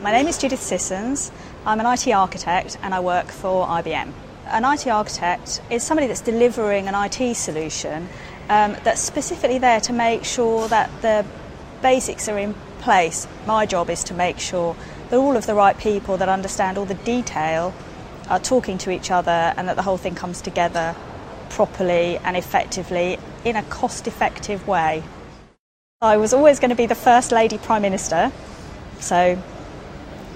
My name is Judith Sissons. I'm an IT architect and I work for IBM. An IT architect is somebody that's delivering an IT solution that's specifically there to make sure that the basics are in place. My job is to make sure that all of the right people that understand all the detail are talking to each other and that the whole thing comes together properly and effectively in a cost-effective way. I was always going to be the First Lady Prime Minister, so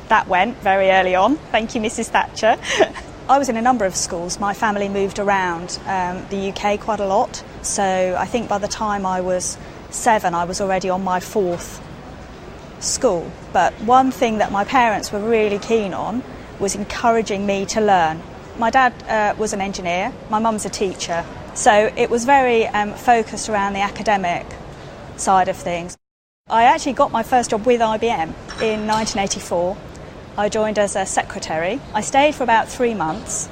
that went very early on. Thank you, Mrs. Thatcher. I was in a number of schools. My family moved around the UK quite a lot, so I think by the time I was 7 I was already on my 4th school. But one thing that my parents were really keen on was encouraging me to learn. My dad was an engineer, my mum's a teacher, so it was very focused around the academic side of things. I actually got my first job with IBM in 1984. I joined as a secretary. I stayed for about 3 months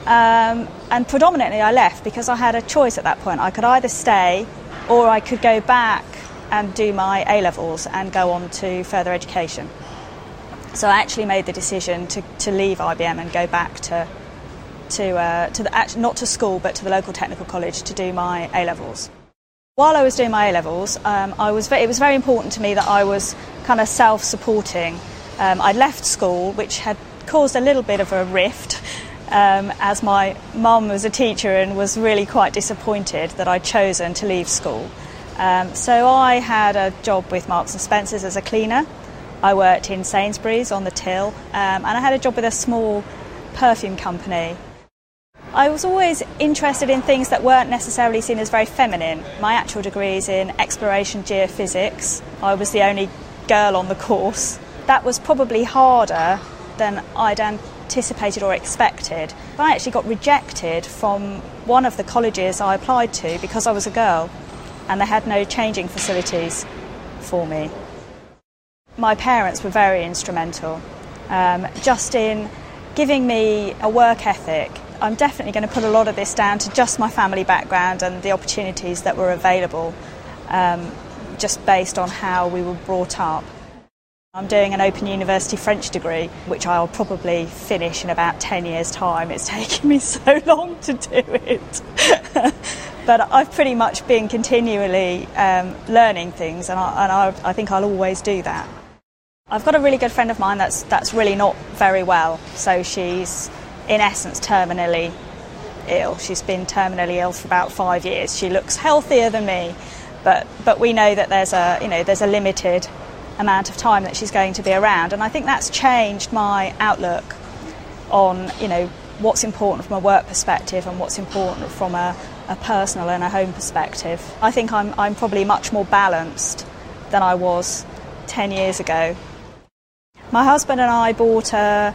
and predominantly I left because I had a choice at that point. I could either stay or I could go back and do my A-levels and go on to further education. So I actually made the decision to leave IBM and go back not to school but to the local technical college to do my A-levels. While I was doing my A-levels, it was very important to me that I was kind of self-supporting. I'd left school, which had caused a little bit of a rift, as my mum was a teacher and was really quite disappointed that I'd chosen to leave school. So I had a job with Marks and Spencer's as a cleaner. I worked in Sainsbury's on the till, and I had a job with a small perfume company. I was always interested in things that weren't necessarily seen as very feminine. My actual degree is in exploration geophysics. I was the only girl on the course. That was probably harder than I'd anticipated or expected. I actually got rejected from one of the colleges I applied to because I was a girl and they had no changing facilities for me. My parents were very instrumental, just in giving me a work ethic. I'm definitely going to put a lot of this down to just my family background and the opportunities that were available, just based on how we were brought up. I'm doing an Open University French degree, which I'll probably finish in about 10 years' time. It's taken me so long to do it. But I've pretty much been continually learning things, and I think I'll always do that. I've got a really good friend of mine that's really not very well, so she's in essence terminally ill. She's been terminally ill for about 5 years. She looks healthier than me, but we know that there's a limited amount of time that she's going to be around, and I think that's changed my outlook on what's important from a work perspective and what's important from a personal and a home perspective. I think I'm probably much more balanced than I was 10 years ago. My husband and I bought a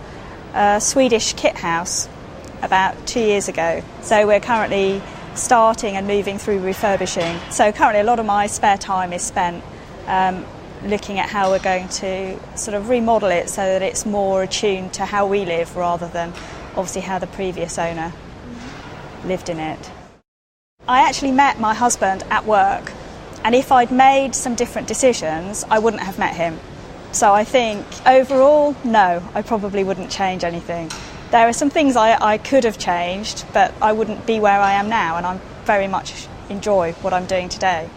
Swedish kit house about 2 years ago, so we're currently starting and moving through refurbishing. So currently a lot of my spare time is spent looking at how we're going to sort of remodel it so that it's more attuned to how we live rather than obviously how the previous owner lived in it. I actually met my husband at work, and if I'd made some different decisions I wouldn't have met him. So I think overall, no, I probably wouldn't change anything. There are some things I could have changed, but I wouldn't be where I am now, and I very much enjoy what I'm doing today.